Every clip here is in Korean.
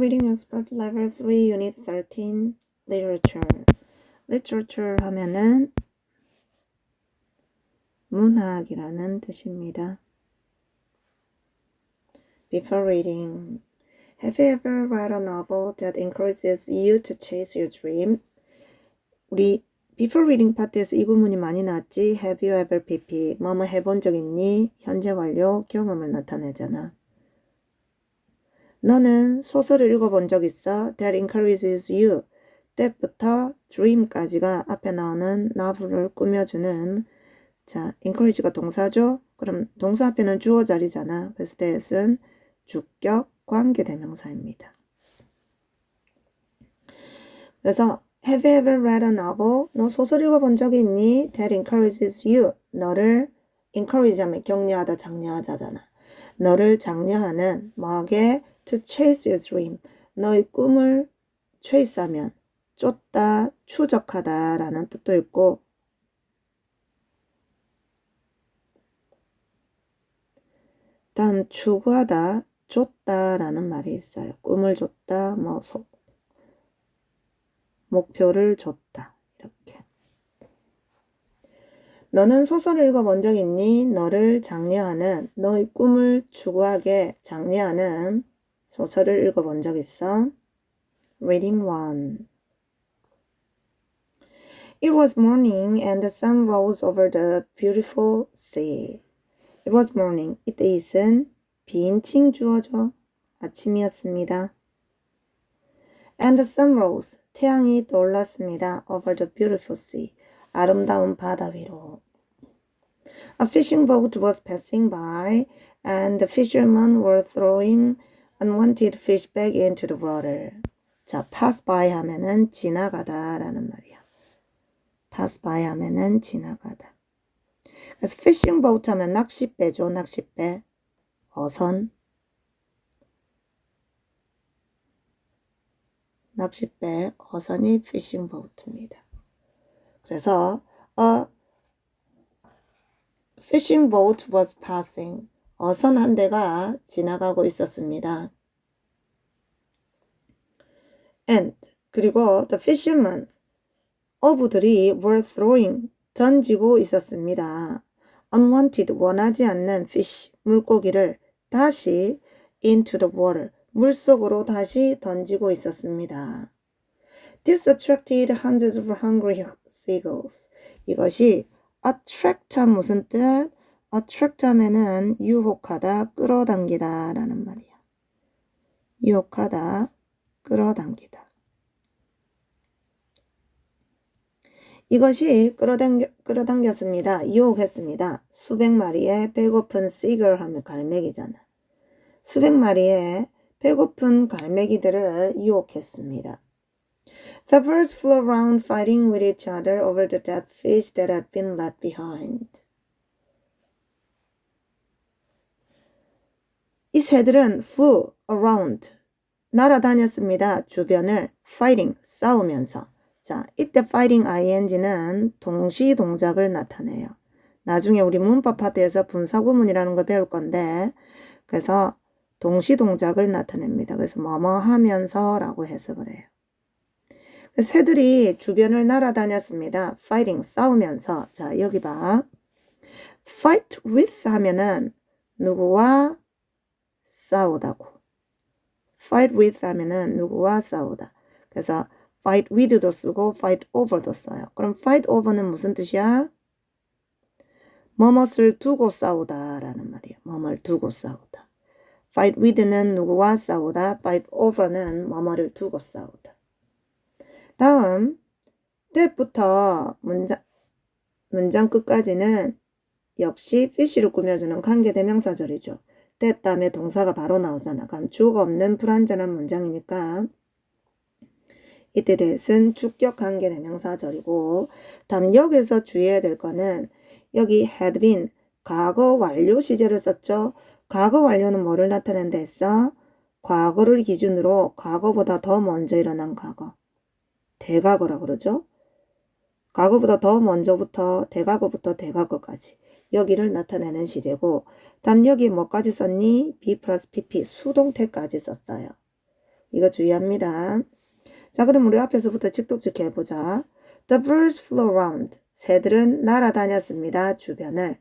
Reading Expert Level 3 Unit 13 Literature. Literature 하면은 문학이라는 뜻입니다. Before reading, have you ever read a novel that encourages you to chase your dream? 우리 Before reading 파트에서 이 구문이 많이 나왔지. Have you ever pp. 뭐뭐 해본 적 있니? 현재 완료 경험을 나타내잖아. 너는 소설을 읽어본 적 있어? That encourages you. that부터 dream까지가 앞에 나오는 novel을 꾸며주는 자, encourage가 동사죠? 그럼 동사 앞에는 주어 자리잖아. 그래서 that은 주격 관계대명사입니다. 그래서 Have you ever read a novel? 너 소설 읽어본 적이 있니? That encourages you. 너를 encourage 하면 격려하다, 장려하자잖아. 너를 장려하는 뭐하게? To chase your dream. 너의 꿈을 chase하면 쫓다, 추적하다 라는 뜻도 있고 다음 추구하다, 쫓다 라는 말이 있어요. 꿈을 쫓다, 목표를 쫓다 이렇게. 너는 소설을 읽어본 적 있니? 너를 장려하는, 너의 꿈을 추구하게 장려하는 소설을 읽어본 적 있어? Reading 1. It was morning and the sun rose over the beautiful sea. It was morning. 이때 it은 비인칭 주어죠. 아침이었습니다. And the sun rose. 태양이 떠올랐습니다. Over the beautiful sea. 아름다운 바다 위로. A fishing boat was passing by and the fishermen were throwing unwanted fish back into the water. 자, pass by 하면은 지나가다 라는 말이야. pass by 하면은 지나가다. 그래서 fishing boat 하면 낚싯배죠. 낚싯배. 어선. 낚싯배, 어선이 fishing boat입니다. 그래서 a fishing boat was passing. 어선 한 대가 지나가고 있었습니다. And 그리고 the fishermen 어부들이 were throwing 던지고 있었습니다. unwanted 원하지 않는 fish 물고기를 다시 into the water 물속으로 다시 던지고 있었습니다. This attracted hundreds of hungry seagulls. 이것이 attract 무슨 뜻? attract 하면은 유혹하다, 끌어당기다 라는 말이야. 유혹하다, 끌어당기다. 이것이 끌어당겼습니다. 유혹했습니다. 수백 마리의 배고픈 seagull 하면 갈매기잖아. 수백 마리의 배고픈 갈매기들을 유혹했습니다. The birds flew around fighting with each other over the dead fish that had been left behind. 이 새들은 flew around, 날아다녔습니다. 주변을 fighting, 싸우면서. 자, 이때 fighting ing는 동시 동작을 나타내요. 나중에 우리 문법 파트에서 분사구문이라는 걸 배울 건데 그래서 동시 동작을 나타냅니다. 그래서 뭐뭐 하면서 라고 해석을 해요. 새들이 주변을 날아다녔습니다. fighting, 싸우면서. 자, 여기 봐. fight with 하면은 누구와 싸우다고. fight with 하면은 누구와 싸우다. 그래서 fight with도 쓰고 fight over도 써요. 그럼 fight over는 무슨 뜻이야? 뭐뭇을 두고 싸우다 라는 말이에요. 뭐뭇을 두고 싸우다. fight with는 누구와 싸우다. fight over는 뭐뭐를 두고 싸우다. 다음 that부터 문장 끝까지는 역시 fish를 꾸며주는 관계대명사절이죠. that 다음에 동사가 바로 나오잖아. 그럼 주어가 없는 불완전한 문장이니까 이때 that은 주격 관계대명사절이고 다음 여기서 주의해야 될 거는 여기 had been 과거 완료 시제를 썼죠. 과거 완료는 뭐를 나타낸다 했어? 과거를 기준으로 과거보다 더 먼저 일어난 과거. 대과거라고 그러죠. 과거보다 더 먼저부터 대과거부터 대과거까지 여기를 나타내는 시제고 다음 여기에 뭐까지 썼니? be 플러스 pp 수동태까지 썼어요. 이거 주의합니다. 자, 그럼 우리 앞에서부터 직독직 해보자. The birds flew around. 새들은 날아다녔습니다. 주변을.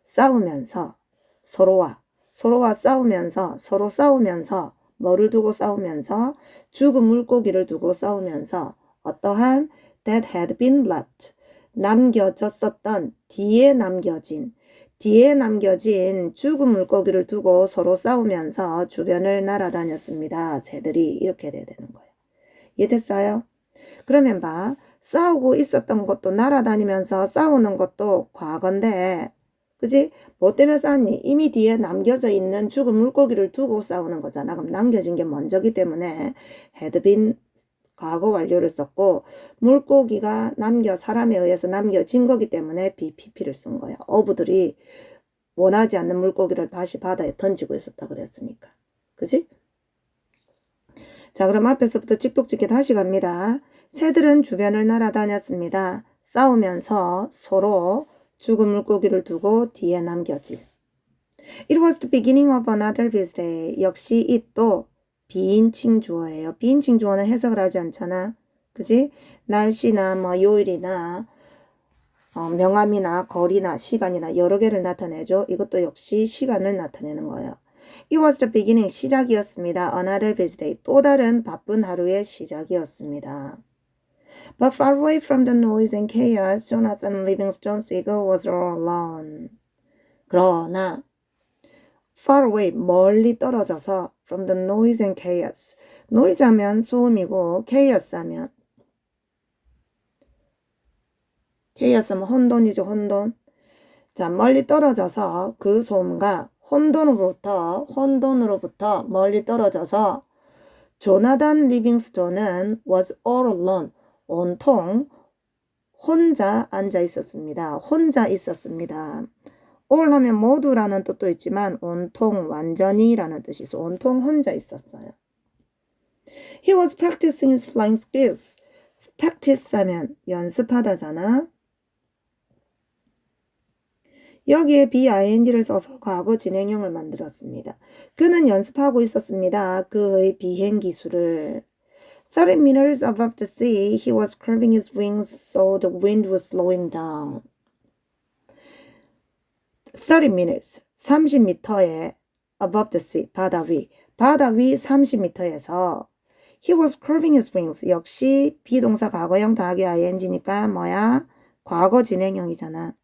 싸우면서. 서로와 싸우면서. 서로 싸우면서. 뭐를 두고 싸우면서. 죽은 물고기를 두고 싸우면서. 어떠한 that had been left. 남겨졌었던, 뒤에 남겨진 죽은 물고기를 두고 서로 싸우면서 주변을 날아다녔습니다. 새들이 이렇게 돼야 되는 거예요. 이해됐어요? 그러면 봐. 싸우고 있었던 것도 날아다니면서 싸우는 것도 과거인데, 그지? 뭐 때문에 싸웠니? 이미 뒤에 남겨져 있는 죽은 물고기를 두고 싸우는 거잖아. 그럼 남겨진 게 먼저기 때문에 had been 과거 완료를 썼고, 물고기가 사람에 의해서 남겨진 거기 때문에 BPP를 쓴 거야. 어부들이 원하지 않는 물고기를 다시 바다에 던지고 있었다 그랬으니까. 그지? 자, 그럼 앞에서부터 직독직해 다시 갑니다. 새들은 주변을 날아다녔습니다. 싸우면서 서로 죽은 물고기를 두고 뒤에 남겨진. It was the beginning of another busy day. 역시 it도 비인칭 주어예요. 비인칭 주어는 해석을 하지 않잖아. 그지? 날씨나 뭐 요일이나 명암이나 거리나 시간이나 여러 개를 나타내죠. 이것도 역시 시간을 나타내는 거예요. It was the beginning, 시작이었습니다. Another busy day, 또 다른 바쁜 하루의 시작이었습니다. But far away from the noise and chaos, Jonathan Livingstone's eagle was all alone. 그러나 far away, 멀리 떨어져서 from the noise and chaos. noise 하면 소음이고 chaos 하면 혼돈이죠, 혼돈. 자, 멀리 떨어져서 그 소음과 혼돈으로부터 멀리 떨어져서 조나단 리빙스톤은 was all alone, 온통 혼자 앉아 있었습니다. 혼자 있었습니다. all 하면 모두라는 뜻도 있지만 온통, 완전히라는 뜻이 있어. 온통 혼자 있었어요. He was practicing his flying skills. practice 하면 연습하다잖아. 여기에 BING를 써서 과거 진행형을 만들었습니다. 그는 연습하고 있었습니다. 그의 비행 기술을. 30 meters above the sea, he was curving his wings so the wind would slow him down. 30 meters, 30m에 above the sea, 바다 위 30m에서 he was curving his wings. 역시 비동사 과거형 더하기 ING니까 뭐야? 과거 진행형이잖아.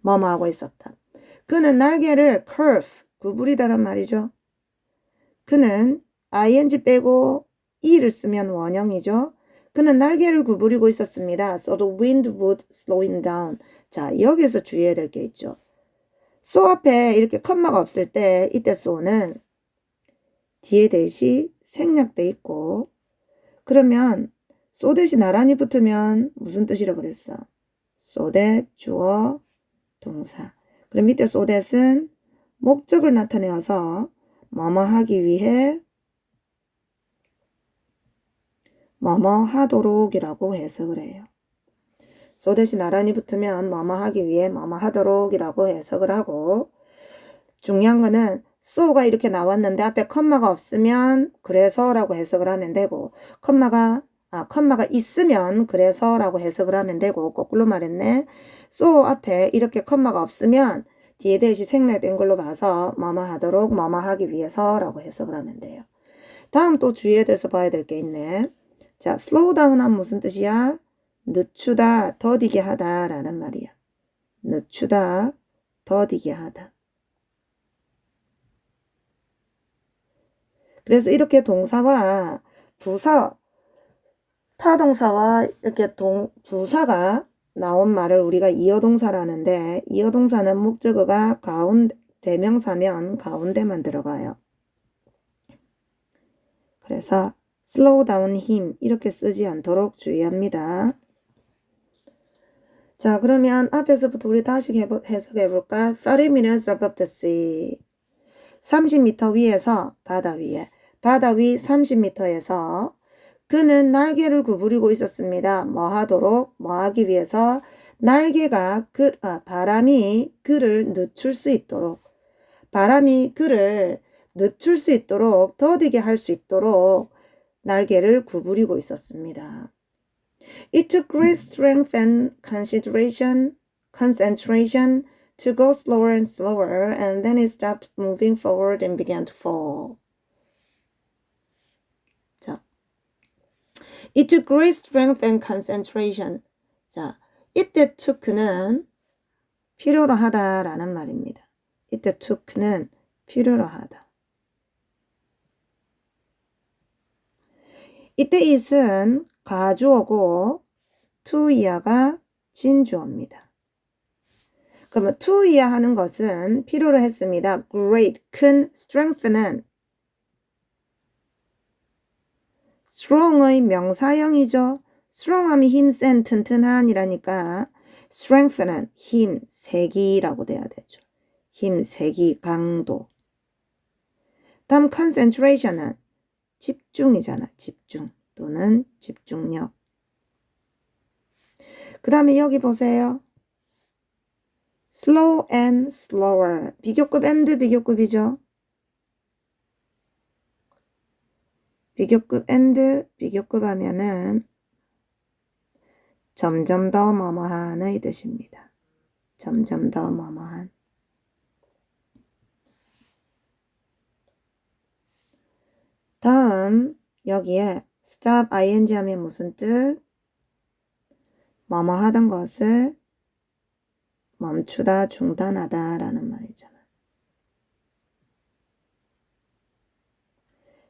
뭐뭐 하고 있었다. 그는 날개를 curve, 구부리다란 말이죠. 그는 ing 빼고 e를 쓰면 원형이죠. 그는 날개를 구부리고 있었습니다. So the wind would slow him down. 자, 여기서 주의해야 될 게 있죠. so 앞에 이렇게 컴마가 없을 때 이때 so는 뒤에 대시 생략돼 있고, 그러면 so 대시 나란히 붙으면 무슨 뜻이라고 그랬어? so that 주어 동사. 그럼 밑에 so that은 목적을 나타내어서 뭐뭐 하기 위해 뭐뭐 하도록 이라고 해석을 해요. so that이 나란히 붙으면 뭐뭐 하기 위해 뭐뭐 하도록 이라고 해석을 하고, 중요한 거는 so가 이렇게 나왔는데 앞에 컴마가 없으면 그래서 라고 해석을 하면 되고, 컴마가 있으면 그래서 라고 해석을 하면 되고, 거꾸로 말했네. so 앞에 이렇게 컴마가 없으면 뒤에 대시 생략된 걸로 봐서 뭐뭐 하도록 뭐뭐 하기 위해서 라고 해석을 하면 돼요. 다음 또 주의에 대해서 봐야 될 게 있네. 자, slow down 하면 무슨 뜻이야? 늦추다, 더디게 하다 라는 말이야. 늦추다, 더디게 하다. 그래서 이렇게 동사와 부사, 타동사와 이렇게 부사가 나온 말을 우리가 이어동사라는데, 이어동사는 목적어가 대명사면 가운데만 들어가요. 그래서 slow down him 이렇게 쓰지 않도록 주의합니다. 자, 그러면 앞에서부터 우리 다시 해석해 볼까? 30 meters above the sea. 30m 위에서 바다 위 30m에서 그는 날개를 구부리고 있었습니다. 뭐 하도록? 뭐 하기 위해서? 날개가 바람이 그를 늦출 수 있도록 바람이 그를 늦출 수 있도록 더디게 할 수 있도록 날개를 구부리고 있었습니다. It took great strength and concentration to go slower and slower, and then it stopped moving forward and began to fall. 자, It took great strength and concentration. 자, 이때 took는 필요로 하다라는 말입니다. 이때 took는 필요로 하다. 이때 it은 가주어고 to 이하가 진주어입니다. 그러면 to 이하 하는 것은 필요로 했습니다. great, 큰, strength는 strong의 명사형이죠. strong함이 힘센, 튼튼한이라니까 strength는 힘, 세기라고 돼야 되죠. 힘, 세기, 강도. 다음 concentration은 집중이잖아. 집중 또는 집중력. 그 다음에 여기 보세요. slow and slower. 비교급 and 비교급이죠. 비교급 and 비교급 하면은 점점 더 뭐뭐한의 뜻입니다. 점점 더 뭐뭐한. 다음 여기에 stop ing 하면 무슨 뜻? 뭐뭐 하던 것을 멈추다, 중단하다 라는 말이잖아.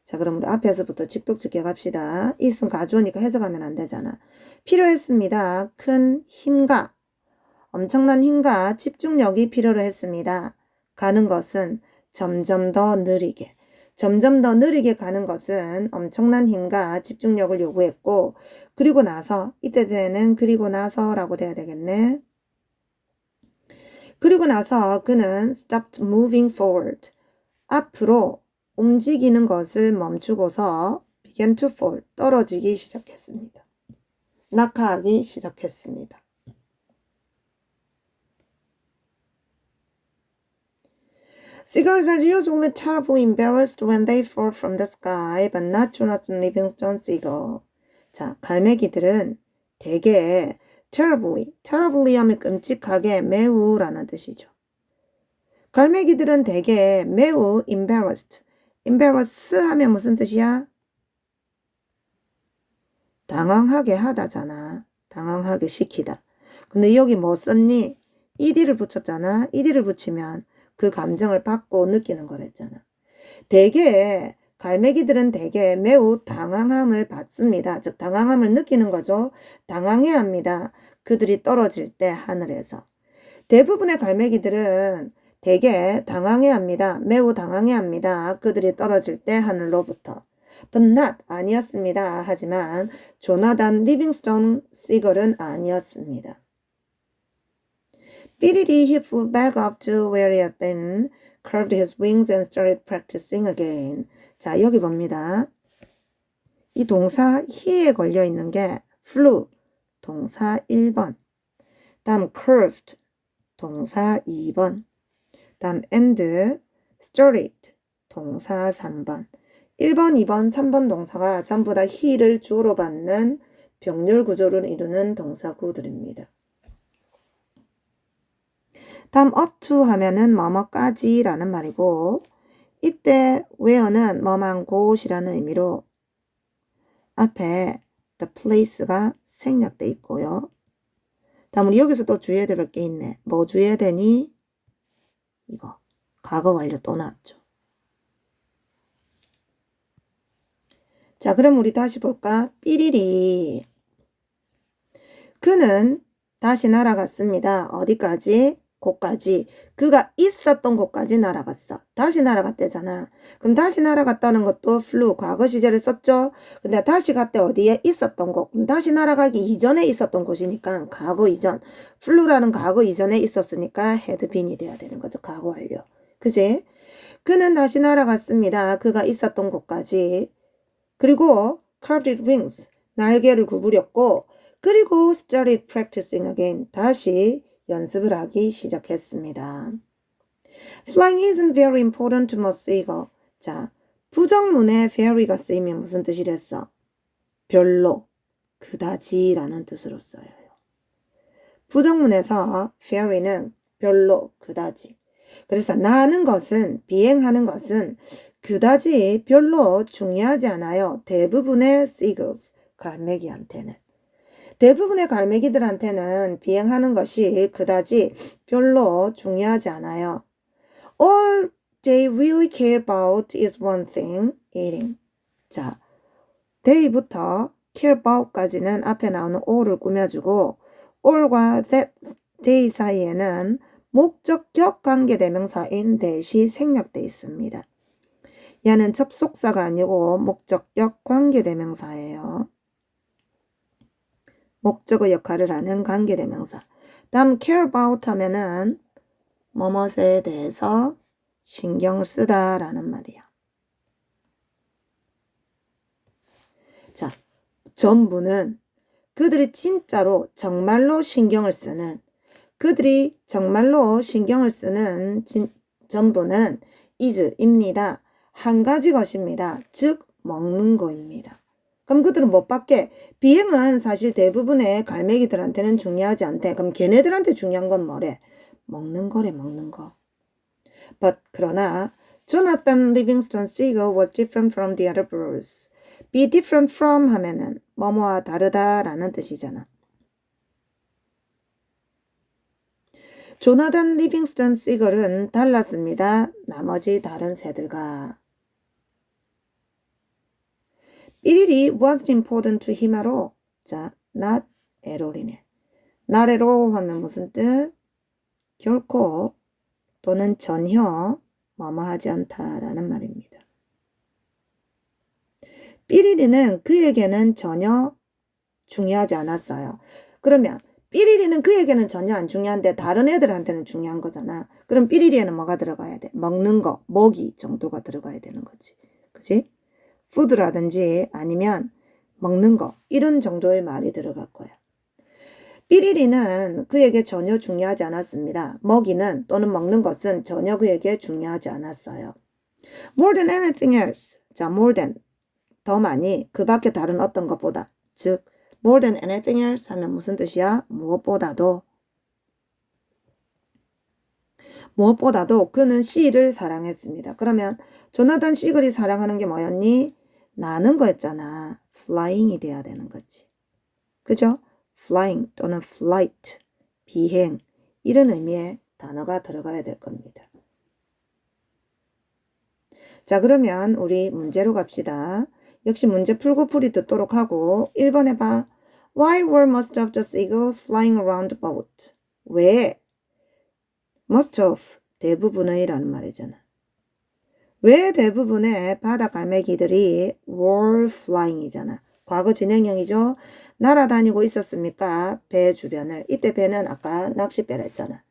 자, 그럼 우리 앞에서부터 직독직해 갑시다. it은 가주어니까 해석하면 안 되잖아. 필요했습니다. 큰 힘과 엄청난 힘과 집중력이 필요로 했습니다. 가는 것은 점점 더 느리게. 점점 더 느리게 가는 것은 엄청난 힘과 집중력을 요구했고, 그리고 나서, 이때 되는 그리고 나서라고 돼야 되겠네. 그리고 나서 그는 stopped moving forward. 앞으로 움직이는 것을 멈추고서 began to fall. 떨어지기 시작했습니다. 낙하하기 시작했습니다. Seagulls are usually terribly embarrassed when they fall from the sky, but not Jonathan Livingston seagull. 자, 갈매기들은 대개 terribly 하면 끔찍하게, 매우 라는 뜻이죠. 갈매기들은 대개 매우 embarrassed 하면 무슨 뜻이야? 당황하게 하다잖아. 당황하게 시키다. 근데 여기 뭐 썼니? ed를 붙였잖아. ed를 붙이면 그 감정을 받고 느끼는 거랬잖아. 대개 갈매기들은 대개 매우 당황함을 받습니다. 즉 당황함을 느끼는 거죠. 당황해야 합니다. 그들이 떨어질 때 하늘에서. 대부분의 갈매기들은 대개 당황해야 합니다. 매우 당황해야 합니다. 그들이 떨어질 때 하늘로부터. But not 아니었습니다. 하지만 조나단 리빙스턴 시걸은 아니었습니다. 삐리리 he flew back up to where he had been, curved his wings and started practicing again. 자, 여기 봅니다. 이 동사 he에 걸려 있는 게 flew, 동사 1번. 다음 curved, 동사 2번. 다음 and started, 동사 3번. 1번, 2번, 3번 동사가 전부 다 he를 주어로 받는 병렬 구조를 이루는 동사구들입니다. 다음 up to 하면은 뭐뭐까지 라는 말이고, 이때 where는 뭐만 곳이라는 의미로 앞에 the place가 생략돼 있고요. 다음 우리 여기서 또 주의해야 될 게 있네. 뭐 주의해야 되니? 이거 과거 완료 또 나왔죠. 자, 그럼 우리 다시 볼까? 삐리리. 그는 다시 날아갔습니다. 어디까지? 곳까지. 그가 있었던 곳까지 날아갔어. 다시 날아갔대잖아. 그럼 다시 날아갔다는 것도 flew, 과거 시제를 썼죠. 근데 다시 갔대 어디에? 있었던 곳. 그럼 다시 날아가기 이전에 있었던 곳이니까 과거 이전. flew라는 과거 이전에 있었으니까 had been이 돼야 되는 거죠. 과거 완료. 그지? 그는 다시 날아갔습니다. 그가 있었던 곳까지. 그리고 curved wings, 날개를 구부렸고, 그리고 started practicing again. 다시 연습을 하기 시작했습니다. Flying isn't very important to most seagull. 자, 부정문에 very가 쓰이면 무슨 뜻이랬어? 별로, 그다지라는 뜻으로 써요. 부정문에서 very는 별로, 그다지. 그래서 나는 것은, 비행하는 것은 그다지 별로 중요하지 않아요. 대부분의 seagulls, 갈매기한테는. 대부분의 갈매기들한테는 비행하는 것이 그다지 별로 중요하지 않아요. All they really care about is one thing, eating. 자, they부터 care about까지는 앞에 나오는 all을 꾸며주고 all과 that, they 사이에는 목적격 관계대명사인 that이 생략되어 있습니다. 얘는 접속사가 아니고 목적격 관계대명사예요. 목적의 역할을 하는 관계대명사. 다음 care about 하면은 뭐뭇에 대해서 신경을 쓰다라는 말이야. 자, 전부는 그들이 진짜로 정말로 신경을 쓰는 그들이 정말로 신경을 쓰는 전부는 is입니다. 한 가지 것입니다. 즉 먹는 거입니다. 그럼 그들은 못 받게 비행은 사실 대부분의 갈매기들한테는 중요하지 않대. 그럼 걔네들한테 중요한 건 뭐래? 먹는 거래, 먹는 거. But 그러나 Jonathan Livingston Seagull was different from the other birds. Be different from 하면은 뭐뭐와 다르다라는 뜻이잖아. 조나단 리빙스턴 시걸은 달랐습니다. 나머지 다른 새들과. 삐리리 wasn't important to him으로 자, not at all이네. not at all 하면 무슨 뜻? 결코 또는 전혀 뭐뭐하지 않다라는 말입니다. 삐리리는 그에게는 전혀 중요하지 않았어요. 그러면 삐리리는 그에게는 전혀 안 중요한데 다른 애들한테는 중요한 거잖아. 그럼 삐리리에는 뭐가 들어가야 돼? 먹는 거, 먹이 정도가 들어가야 되는 거지. 그치? 푸드라든지 아니면 먹는 거 이런 정도의 말이 들어갈 거야. 삐리리는 그에게 전혀 중요하지 않았습니다. 먹이는 또는 먹는 것은 전혀 그에게 중요하지 않았어요. More than anything else. 자, more than 더 많이 그 밖에 다른 어떤 것보다 즉 more than anything else 하면 무슨 뜻이야? 무엇보다도 그는 시를 사랑했습니다. 그러면 조나단 시글이 사랑하는 게 뭐였니? 나는 거였잖아. flying이 돼야 되는 거지. 그죠? flying 또는 flight, 비행 이런 의미의 단어가 들어가야 될 겁니다. 자, 그러면 우리 문제로 갑시다. 역시 문제 풀고 풀이 듣도록 하고 1번 해봐. Why were most of the seagulls flying around the boat? 왜? most of, 대부분의 라는 말이잖아. 왜 대부분의 바다 갈매기들이 were flying이잖아. 과거 진행형이죠. 날아다니고 있었습니까? 배 주변을. 이때 배는 아까 낚싯배라 했잖아.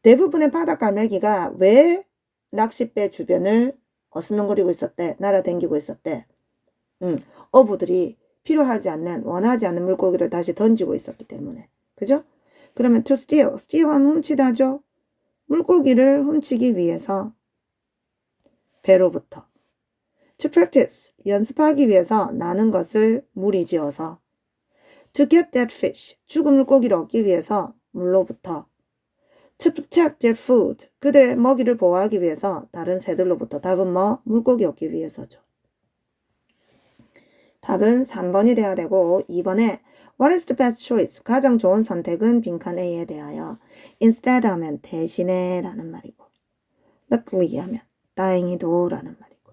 대부분의 바다 갈매기가 왜 낚싯배 주변을 어슬렁거리고 있었대? 날아다니고 있었대. 어부들이 필요하지 않는, 원하지 않는 물고기를 다시 던지고 있었기 때문에. 그죠? 그러면 to steal, steal 하면 훔치다죠? 물고기를 훔치기 위해서 배로부터. to practice, 연습하기 위해서 나는 것을 무리지어서. to get that fish, 죽은 물고기를 얻기 위해서 물로부터. to protect their food, 그들의 먹이를 보호하기 위해서 다른 새들로부터. 답은 뭐? 물고기 얻기 위해서죠. 답은 3번이 돼야 되고 2번에 What is the best choice? 가장 좋은 선택은 빈칸 A에 대하여 instead 하면 대신에 라는 말이고 luckily 하면 다행히도 라는 말이고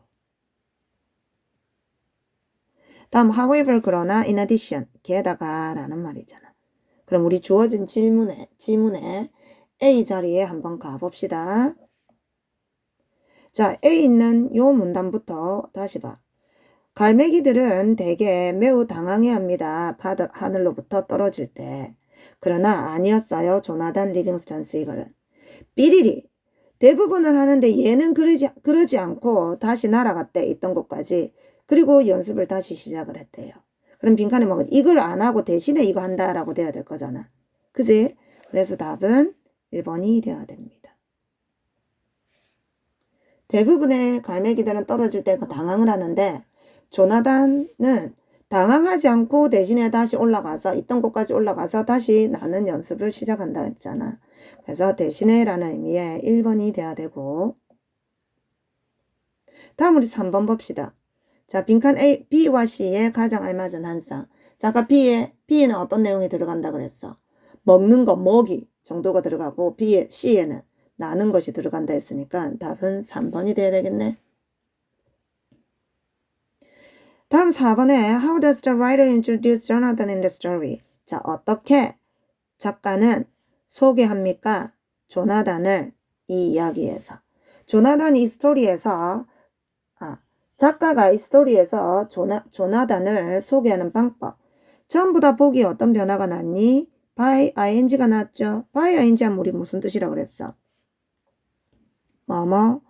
다음 however 그러나 in addition 게다가 라는 말이잖아. 그럼 우리 주어진 지문에 A 자리에 한번 가봅시다. 자, A 있는 요 문단부터 다시 봐. 갈매기들은 대개 매우 당황해합니다. 하늘로부터 떨어질 때. 그러나 아니었어요. 조나단 리빙스턴 시걸은. 삐리리. 대부분은 하는데 얘는 그러지 않고 다시 날아갔대. 있던 곳까지. 그리고 연습을 다시 시작을 했대요. 그럼 빈칸에 뭐 이걸 안 하고 대신에 이거 한다라고 돼야 될 거잖아. 그지? 그래서 답은 1번이 돼야 됩니다. 대부분의 갈매기들은 떨어질 때 당황을 하는데 조나단은 당황하지 않고 대신에 다시 올라가서 있던 곳까지 올라가서 다시 나는 연습을 시작한다 했잖아. 그래서 대신에 라는 의미의 1번이 돼야 되고 다음 우리 3번 봅시다. 자, 빈칸 A, B와 C에 가장 알맞은 한 쌍. 자, 아까 B에는 어떤 내용이 들어간다 그랬어? 먹는 거, 먹이 정도가 들어가고 C에는 나는 것이 들어간다 했으니까 답은 3번이 돼야 되겠네. 다음 4번에 How does the writer introduce Jonathan in the story? 자, 어떻게 작가는 소개합니까? 조나단을 이 이야기에서. 조나단이 이 스토리에서 작가가 이 스토리에서 조나단을 소개하는 방법. 전부 다 보기에 어떤 변화가 났니? by ing가 났죠. by ing 하면 우리 무슨 뜻이라고 그랬어? 뭐뭐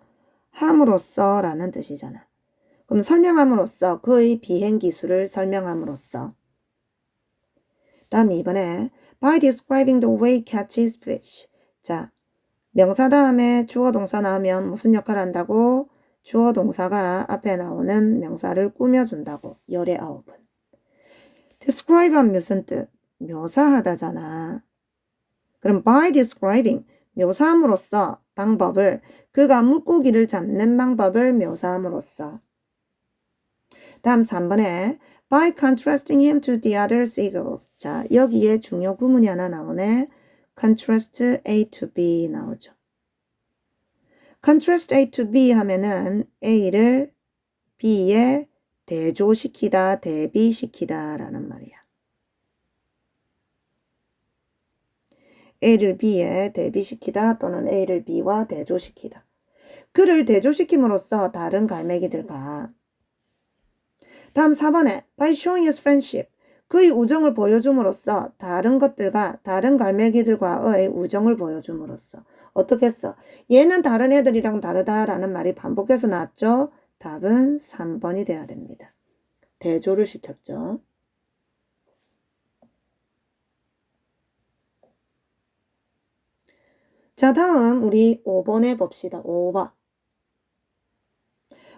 함으로써 라는 뜻이잖아. 그럼 설명함으로써 그의 비행 기술을 설명함으로써. 다음 2번에 by describing the way catches fish. 자, 명사 다음에 주어 동사 나오면 무슨 역할을 한다고? 주어 동사가 앞에 나오는 명사를 꾸며준다고. 열의 9은. describe 하면 무슨 뜻? 묘사하다잖아. 그럼 by describing, 묘사함으로써 방법을, 그가 물고기를 잡는 방법을 묘사함으로써. 다음 3번에 by contrasting him to the other seagulls. 자, 여기에 중요 구문이 하나 나오네. contrast A to B 나오죠. contrast A to B 하면은 A를 B에 대조시키다, 대비시키다 라는 말이야. A를 B에 대비시키다 또는 A를 B와 대조시키다. 그를 대조시킴으로써 다른 갈매기들과. 다음 4번에 by showing his friendship. 그의 우정을 보여줌으로써 다른 것들과 다른 갈매기들과의 우정을 보여줌으로써. 어떻게 했어? 얘는 다른 애들이랑 다르다라는 말이 반복해서 나왔죠? 답은 3번이 돼야 됩니다. 대조를 시켰죠. 자, 다음 우리 5번에 봅시다. 5번.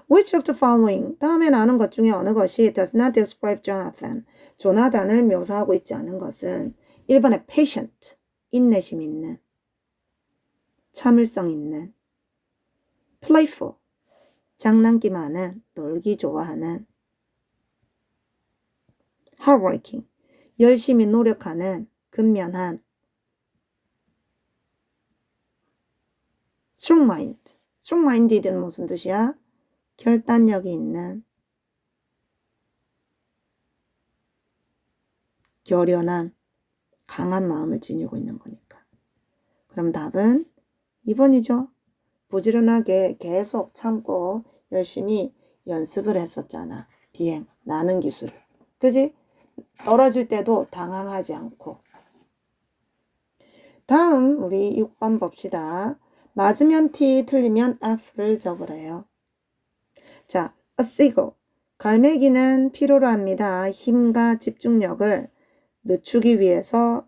Which of the following? 다음에 나오는 것 중에 어느 것이 does not describe Jonathan? 조나단을 묘사하고 있지 않은 것은 1번에 patient, 인내심 있는, 참을성 있는, playful, 장난기 많은, 놀기 좋아하는, hardworking, 열심히 노력하는, 근면한, strong-minded. strong-minded는 무슨 뜻이야? 결단력이 있는, 결연한, 강한 마음을 지니고 있는 거니까. 그럼 답은 2번이죠. 부지런하게 계속 참고 열심히 연습을 했었잖아. 비행, 나는 기술을. 그지? 떨어질 때도 당황하지 않고. 다음 우리 6번 봅시다. 맞으면 T, 틀리면 F를 적으래요. 자, a seagull. 갈매기는 필요로 합니다. 힘과 집중력을 늦추기 위해서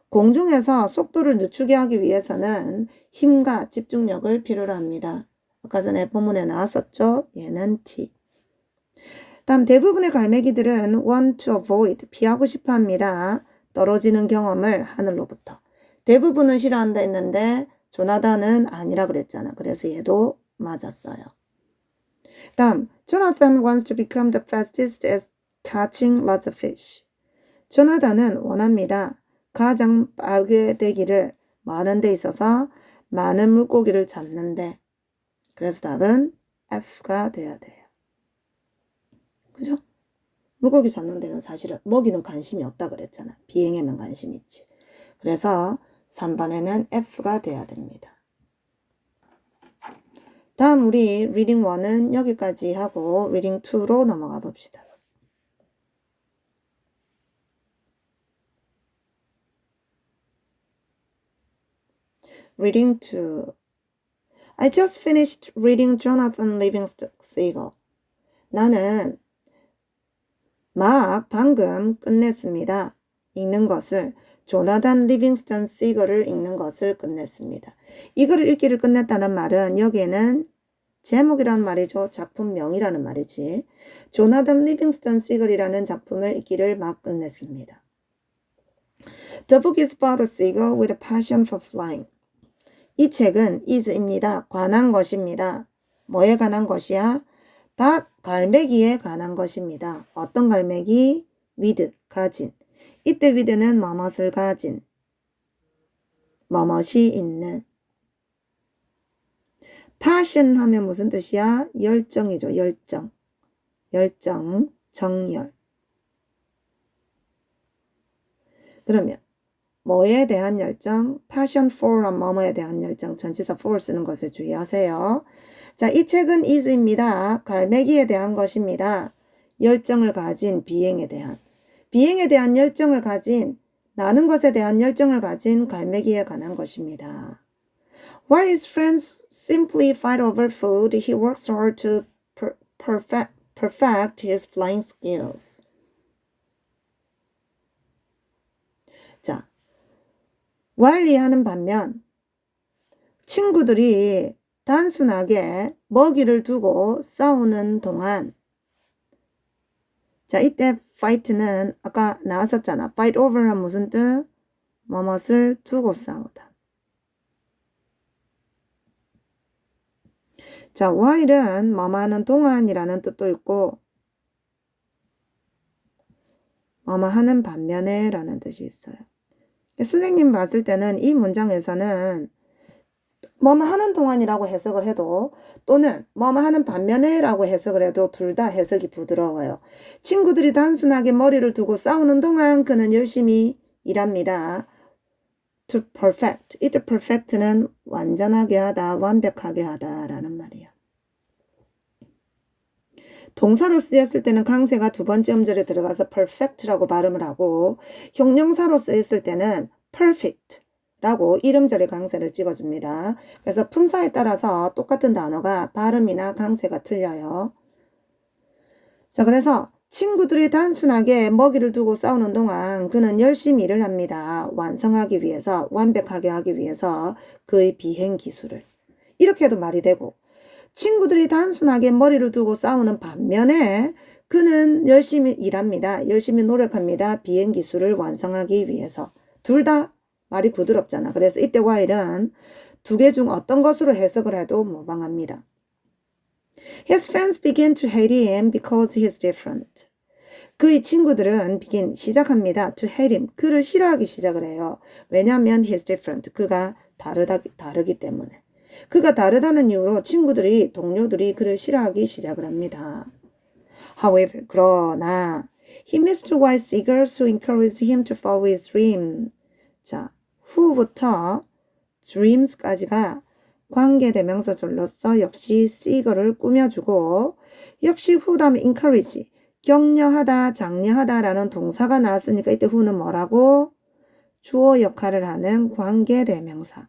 공중에서 속도를 늦추게 하기 위해서는 힘과 집중력을 필요로 합니다. 아까 전에 본문에 나왔었죠? 얘는 T. 다음 대부분의 갈매기들은 want to avoid, 피하고 싶어 합니다. 떨어지는 경험을 하늘로부터. 대부분은 싫어한다 했는데 조나단은 아니라 그랬잖아. 그래서 얘도 맞았어요. 다음, Jonathan wants to become the fastest at catching lots of fish. 조나단은 원합니다. 가장 빠르게 되기를 많은 데 있어서 많은 물고기를 잡는데. 그래서 답은 F가 돼야 돼요. 그죠? 물고기 잡는 데는 사실은 먹이는 관심이 없다 그랬잖아. 비행에만 관심이 있지. 그래서 3번에는 F가 돼야 됩니다. 다음 우리 리딩 1은 여기까지 하고 리딩 2로 넘어가 봅시다. reading to. I just finished reading Jonathan Livingston Seagull. 나는 방금 끝냈습니다. 읽는 것을 조나단 리빙스턴 시거를 읽는 것을 끝냈습니다. 이거를 읽기를 끝냈다는 말은 여기에는 제목이라는 말이죠. 작품명이라는 말이지. 조나단 리빙스턴 시걸이라는 작품을 읽기를 막 끝냈습니다. The book is about a seagull with a passion for flying. 이 책은 is입니다. 관한 것입니다. 뭐에 관한 것이야? 갈매기에 관한 것입니다. 어떤 갈매기? with, 가진. 이때 with는 뭐뭇을 가진, 뭐뭇이 있는. passion 하면 무슨 뜻이야? 열정이죠. 열정, 정열. 그러면 뭐에 대한 열정? passion for 뭐뭐에 대한 열정. 전치사 for 쓰는 것에 주의하세요. 자, 이 책은 is입니다. 갈매기에 대한 것입니다. 열정을 가진 비행에 대한 열정을 가진, 나는 것에 대한 열정을 가진 갈매기에 관한 것입니다. While his friends simply fight over food, he works hard to perfect his flying skills. 자, while 하는 반면 친구들이 단순하게 먹이를 두고 싸우는 동안, 자, 이때 fight는 아까 나왔었잖아. fight over는 무슨 뜻? 뭐뭇을 두고 싸우다. 자, while은 뭐뭐하는 동안이라는 뜻도 있고 뭐뭐하는 반면에 라는 뜻이 있어요. 선생님 봤을 때는 이 문장에서는 뭐뭐하는 동안이라고 해석을 해도 또는 뭐뭐하는 반면에 라고 해석을 해도 둘 다 해석이 부드러워요. 친구들이 단순하게 머리를 두고 싸우는 동안 그는 열심히 일합니다. To perfect. 이때 perfect는 완전하게 하다, 완벽하게 하다 라는 말이야. 동사로 쓰였을 때는 강세가 두 번째 음절에 들어가서 perfect라고 발음을 하고 형용사로 쓰였을 때는 perfect 라고 1음절에 강세를 찍어줍니다. 그래서 품사에 따라서 똑같은 단어가 발음이나 강세가 틀려요. 자, 그래서 친구들이 단순하게 먹이를 두고 싸우는 동안 그는 열심히 일을 합니다. 완성하기 위해서, 완벽하게 하기 위해서 그의 비행 기술을. 이렇게 해도 말이 되고, 친구들이 단순하게 머리를 두고 싸우는 반면에 그는 열심히 일합니다. 열심히 노력합니다. 비행 기술을 완성하기 위해서. 둘 다 말이 부드럽잖아. 그래서 이때 while은 두 개 중 어떤 것으로 해석을 해도 무방합니다. His friends begin to hate him because he's different. 그의 친구들은 시작합니다. to hate him. 그를 싫어하기 시작을 해요. 왜냐하면 he's different. 그가 다르기 때문에. 그가 다르다는 이유로 동료들이 그를 싫어하기 시작을 합니다. However, 그러나 he meets two wise seagulls who encourage him to follow his dream. 자, who부터 dreams까지가 관계대명사절로서 역시 seagull을 꾸며주고 역시 who 다음에 encourage, 격려하다, 장려하다라는 동사가 나왔으니까 이때 who는 뭐라고? 주어 역할을 하는 관계대명사.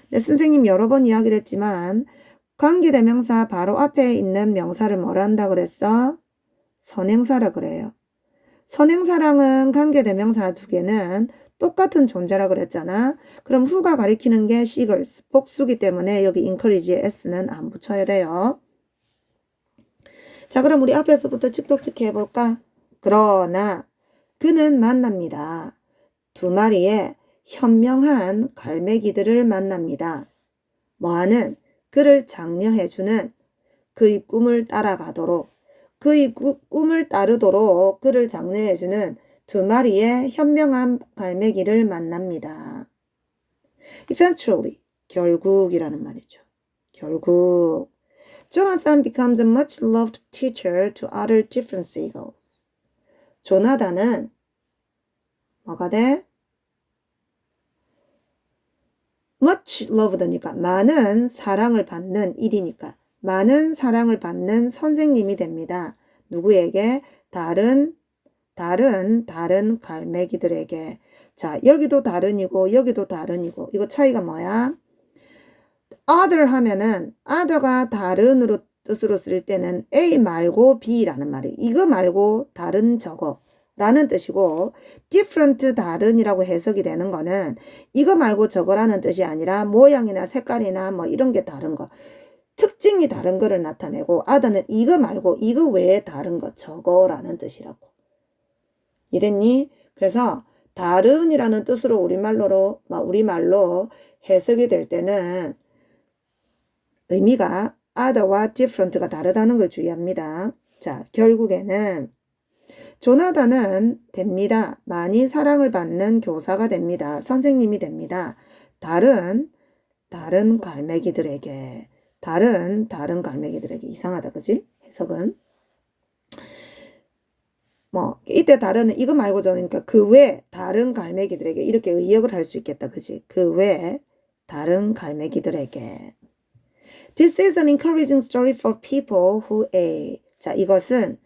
네, 선생님 여러 번 이야기를 했지만 관계대명사 바로 앞에 있는 명사를 뭐라 한다 그랬어? 선행사라 그래요. 선행사랑은 관계대명사 두 개는 똑같은 존재라 그랬잖아. 그럼 who가 가리키는 게 seagulls, 복수기 때문에 여기 encourage에 s는 안 붙여야 돼요. 자, 그럼 우리 앞에서부터 칙독칙해 해볼까? 그러나 그는 만납니다. 두 마리의 현명한 갈매기들을 만납니다. 뭐하는? 그를 장려해주는, 그의 꿈을 따라가도록, 그의 꿈을 따르도록 그를 장려해주는 두 마리의 현명한 갈매기를 만납니다. Eventually, 결국이라는 말이죠. 결국. Jonathan becomes a much loved teacher to other different seagulls. 조나단은 뭐가 돼? much loved니까 많은 사랑을 받는 일이니까 많은 사랑을 받는 선생님이 됩니다. 누구에게? 다른 갈매기들에게. 자, 여기도 다른이고 여기도 다른이고 이거 차이가 뭐야? other 하면은 other가 다른으로 뜻으로 쓸 때는 A 말고 B라는 말이에요. 이거 말고 다른 저거 라는 뜻이고 different 다른이라고 해석이 되는 거는 이거 말고 저거라는 뜻이 아니라 모양이나 색깔이나 뭐 이런 게 다른 거 특징이 다른 거를 나타내고 other는 이거 말고 이거 외에 다른 거 저거라는 뜻이라고. 이랬니? 그래서 다른이라는 뜻으로 우리말로 해석이 될 때는 의미가 other와 different가 다르다는 걸 주의합니다. 자, 결국에는 조나단은 됩니다. 많이 사랑을 받는 교사가 됩니다. 선생님이 됩니다. 다른 갈매기들에게 이상하다 그지? 해석은 뭐 이때 다른은 이거 말고 저러니까 그 외 다른 갈매기들에게 이렇게 의역을 할 수 있겠다 그지? 그 외 다른 갈매기들에게 This is an encouraging story for people who A. 자, 이것은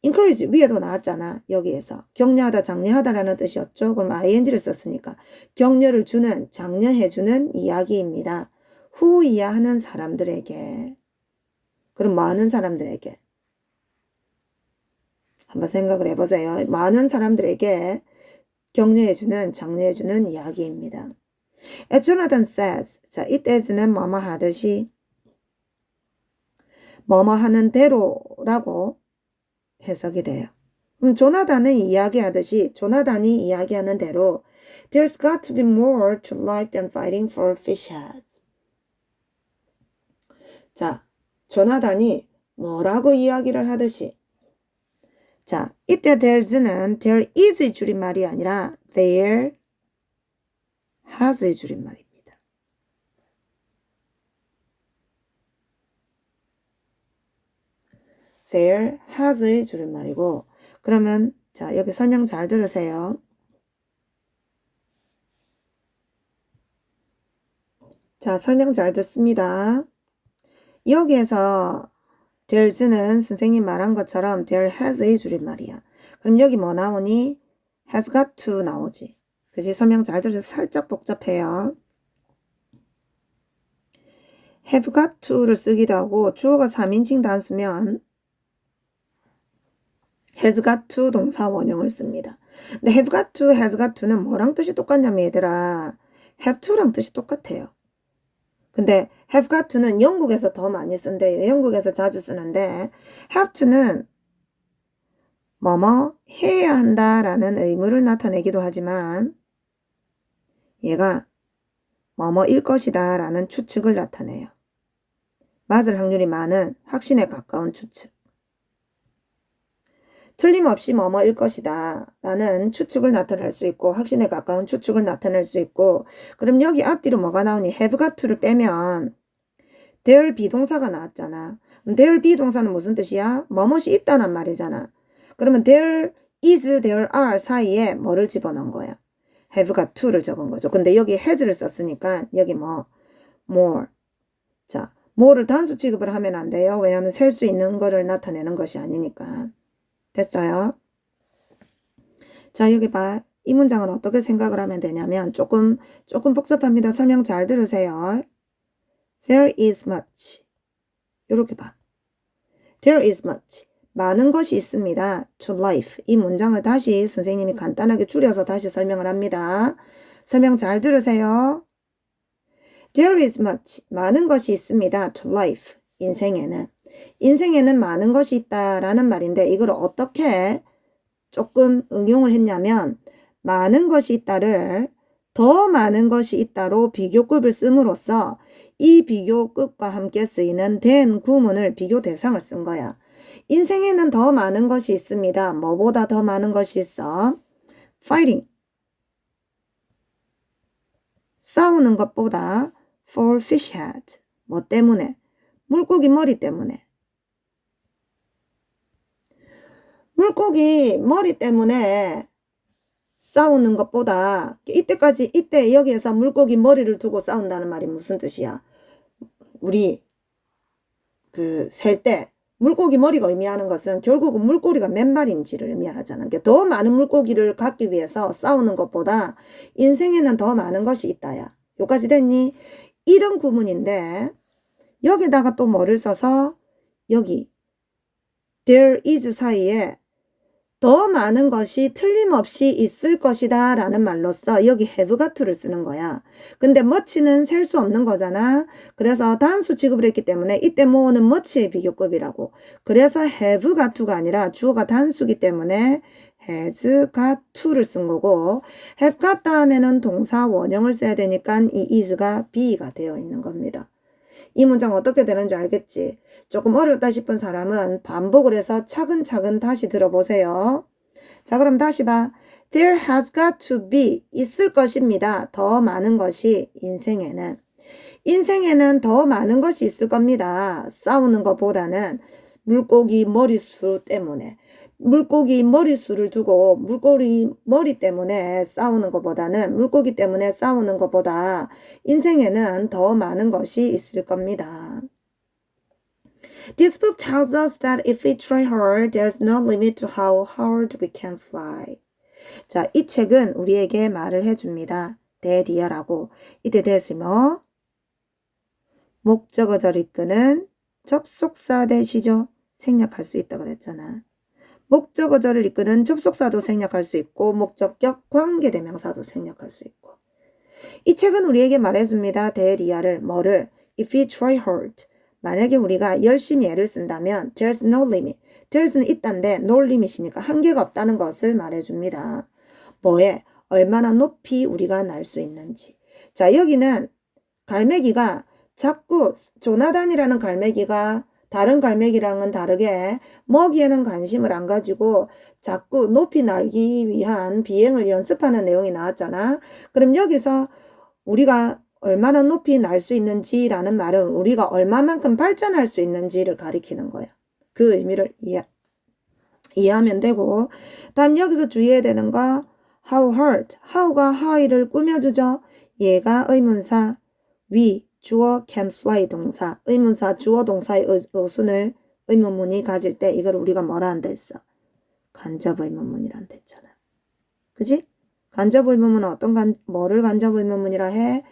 encourage 위에도 나왔잖아. 여기에서 격려하다, 장려하다라는 뜻이었죠. 그럼 ing를 썼으니까 격려를 주는, 장려해주는 이야기입니다. who 이해하는 사람들에게. 그럼 많은 사람들에게. 한번 생각을 해보세요. 많은 사람들에게 격려해주는, 장려해주는 이야기입니다. As Jonathan says, 자, it as는 뭐뭐 하듯이 뭐뭐 하는 대로라고 해석이 돼요. 그럼 조나단이 이야기하는 대로 There's got to be more to life than fighting for fish heads. 자, 조나단이 뭐라고 이야기를 하듯이 자, 이때 there's는 there is의 줄임말이 아니라 there has의 줄임말입니다. there has의 줄임말이고 그러면 자 여기 설명 잘 들으세요. 자 설명 잘 듣습니다. 여기에서 there's는 선생님 말한 것처럼 there has의 줄임말이야. 그럼 여기 뭐 나오니? has got to 나오지. 그치? 설명 잘 들으세요. 살짝 복잡해요. have got to를 쓰기도 하고 주어가 3인칭 단수면 has got to 동사 원형을 씁니다. 근데 have got to, has got to는 뭐랑 뜻이 똑같냐면 얘들아 have to랑 뜻이 똑같아요. 근데 have got to는 영국에서 더 많이 쓴대요. 영국에서 자주 쓰는데 have to는 뭐뭐 해야 한다라는 의무를 나타내기도 하지만 얘가 뭐뭐일 것이다 라는 추측을 나타내요. 맞을 확률이 많은 확신에 가까운 추측. 틀림없이 뭐뭐일 것이다 라는 추측을 나타낼 수 있고 확신에 가까운 추측을 나타낼 수 있고 그럼 여기 앞뒤로 뭐가 나오니? have got to를 빼면 there 비동사가 나왔잖아. there 비동사는 무슨 뜻이야? 뭐뭇이 있다는 말이잖아. 그러면 there is, there are 사이에 뭐를 집어넣은 거야? have got to를 적은 거죠. 근데 여기 has를 썼으니까 여기 more. 자, more를 단수 취급을 하면 안 돼요. 왜냐하면 셀 수 있는 거를 나타내는 것이 아니니까. 됐어요? 자, 여기 봐. 이 문장은 어떻게 생각을 하면 되냐면 조금 복잡합니다. 설명 잘 들으세요. There is much. 이렇게 봐. There is much. 많은 것이 있습니다. To life. 이 문장을 다시 선생님이 간단하게 줄여서 다시 설명을 합니다. 설명 잘 들으세요. There is much. 많은 것이 있습니다. To life. 인생에는 많은 것이 있다라는 말인데 이걸 어떻게 조금 응용을 했냐면 많은 것이 있다를 더 많은 것이 있다로 비교급을 씀으로써 이 비교급과 함께 쓰이는 된 구문을 비교 대상을 쓴 거야. 인생에는 더 많은 것이 있습니다. 뭐보다 더 많은 것이 있어? Fighting. 싸우는 것보다 for fish head. 뭐 때문에? 물고기 머리 때문에. 물고기 머리 때문에 싸우는 것보다 이때 여기에서 물고기 머리를 두고 싸운다는 말이 무슨 뜻이야? 우리 셀 때 물고기 머리가 의미하는 것은 결국은 물고기가 몇 마리인지를 의미하잖아. 그러니까 더 많은 물고기를 갖기 위해서 싸우는 것보다 인생에는 더 많은 것이 있다야. 여기까지 됐니? 이런 구문인데 여기다가 또 뭐를 써서 여기 there is 사이에 더 많은 것이 틀림없이 있을 것이다 라는 말로써 여기 have가 to를 쓰는 거야. 근데 much는 셀 수 없는 거잖아. 그래서 단수 취급을 했기 때문에 이때 more는 much의 비교급이라고. 그래서 have가 to가 아니라 주어가 단수기 때문에 has가 to를 쓴 거고 have got 다음에는 동사 원형을 써야 되니까 이 is가 be가 되어 있는 겁니다. 이 문장 어떻게 되는지 알겠지? 조금 어렵다 싶은 사람은 반복을 해서 차근차근 다시 들어보세요. 자, 그럼 다시 봐. There has got to be 있을 것입니다. 더 많은 것이 인생에는 더 많은 것이 있을 겁니다. 싸우는 것보다는 물고기 머리수 때문에 물고기 머리수를 두고 물고기 머리 때문에 싸우는 것보다는 물고기 때문에 싸우는 것보다 인생에는 더 많은 것이 있을 겁니다. This book tells us that if we try hard, there's no limit to how hard we can fly. 자, 이 책은 우리에게 말을 해줍니다. 대디어라고. 이때 대시 뭐? 목적어절 이끄는 접속사 대시죠. 생략할 수 있다 그랬잖아. 목적어절을 이끄는 접속사도 생략할 수 있고 목적격 관계대명사도 생략할 수 있고 이 책은 우리에게 말해줍니다. 대리아를 뭐를? If we try hard 만약에 우리가 열심히 애를 쓴다면 there's no limit there's는 있단데 no limit이니까 한계가 없다는 것을 말해줍니다. 뭐에? 얼마나 높이 우리가 날 수 있는지. 자, 여기는 갈매기가 자꾸 조나단이라는 갈매기가 다른 갈매기랑은 다르게 먹이에는 관심을 안 가지고 자꾸 높이 날기 위한 비행을 연습하는 내용이 나왔잖아. 그럼 여기서 우리가 얼마나 높이 날 수 있는지라는 말은 우리가 얼마만큼 발전할 수 있는지를 가리키는 거야. 그 의미를 이해하면 되고 다음 여기서 주의해야 되는 거 how hard, how가 how를 꾸며주죠. 얘가 의문사 we 주어 can fly 동사, 의문사 주어 동사의 어순을 의문문이 가질 때 이걸 우리가 뭐라 한다 했어? 간접 의문문이란다 했잖아. 그지? 간접 의문문은 뭐를 간접 의문문이라 해?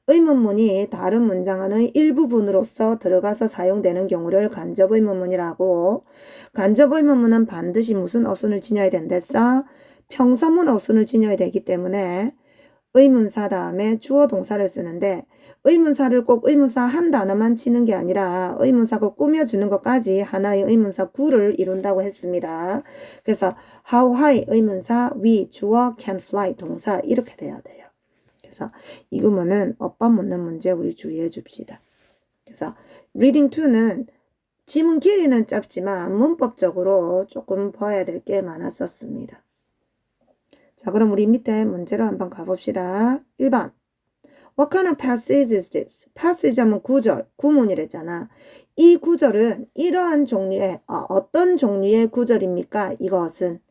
의문문이 다른 문장의 일부분으로서 들어가서 사용되는 경우를 간접 의문문이라고. 간접 의문문은 반드시 무슨 어순을 지녀야 된다 했어? 평서문 어순을 지녀야 되기 때문에 의문사 다음에 주어 동사를 쓰는데 의문사를 꼭 의문사 한 단어만 치는 게 아니라 의문사가 꾸며주는 것까지 하나의 의문사 구를 이룬다고 했습니다. 그래서 how high 의문사, we 주어, can fly 동사 이렇게 돼야 돼요. 그래서 이 구문은 어법 묻는 문제 우리 주의해 줍시다. 그래서 reading 2는 지문 길이는 짧지만 문법적으로 조금 봐야 될 게 많았었습니다. 자, 그럼 우리 밑에 문제로 한번 가봅시다. 1번. What kind of passage is this? passage 하면 구절, 구문이랬잖아. 이 구절은 이러한 종류의, 어떤 종류의 구절입니까? 이것은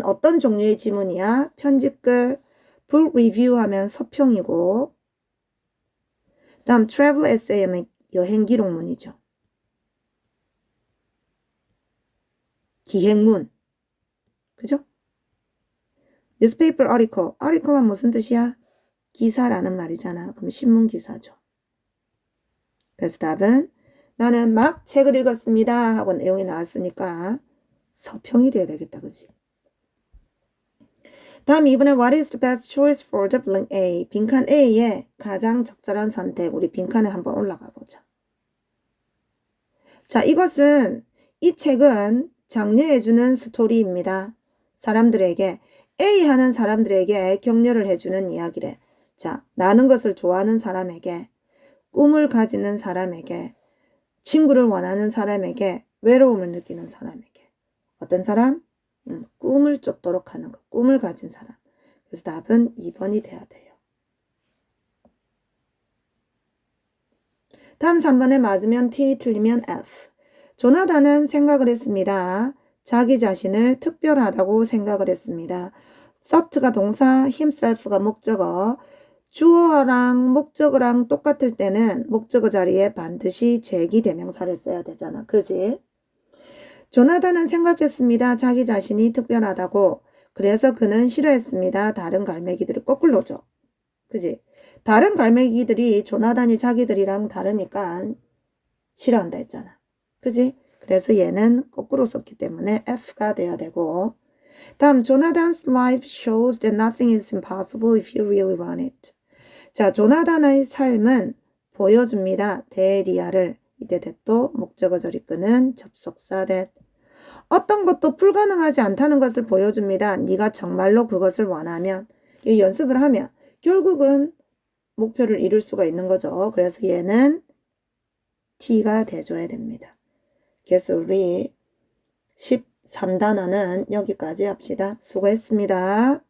어떤 종류의 지문이야? 편집글, book review 하면 서평이고, 다음 travel essay 하면 여행 기록문이죠. 기행문. 그죠? newspaper article. article은 무슨 뜻이야? 기사라는 말이잖아. 그럼 신문 기사죠. 그래서 답은 나는 막 책을 읽었습니다 하고 내용이 나왔으니까 서평이 돼야 되겠다. 그지? 다음 2번에 What is the best choice for the blank A? 빈칸 A의 가장 적절한 선택. 우리 빈칸에 한번 올라가 보자. 자, 이 책은 장려해주는 스토리입니다. 사람들에게 A 하는 사람들에게 격려를 해주는 이야기래. 자, 나는 것을 좋아하는 사람에게, 꿈을 가지는 사람에게, 친구를 원하는 사람에게, 외로움을 느끼는 사람에게. 어떤 사람? 꿈을 쫓도록 하는 것, 꿈을 가진 사람. 그래서 답은 2번이 돼야 돼요. 다음 3번에 맞으면 T, 틀리면 F. 조나단은 생각을 했습니다. 자기 자신을 특별하다고 생각을 했습니다. thought가 동사, himself가 목적어. 주어랑 목적어랑 똑같을 때는 목적어 자리에 반드시 제기대명사를 써야 되잖아. 그지? 조나단은 생각했습니다. 자기 자신이 특별하다고. 그래서 그는 싫어했습니다. 다른 갈매기들을 거꾸로죠. 그지? 다른 갈매기들이 조나단이 자기들이랑 다르니까 싫어한다 했잖아. 그지? 그래서 얘는 거꾸로 썼기 때문에 F가 돼야 되고 다음 Jonathan's life shows that nothing is impossible if you really want it. 자, 조나단의 삶은 보여줍니다. 대리아를 이때 that도 목적어절 이끄는 접속사 that. 어떤 것도 불가능하지 않다는 것을 보여줍니다. 네가 정말로 그것을 원하면 연습을 하면 결국은 목표를 이룰 수가 있는 거죠. 그래서 얘는 T가 돼줘야 됩니다. 그래서 우리 13단원은 여기까지 합시다. 수고했습니다.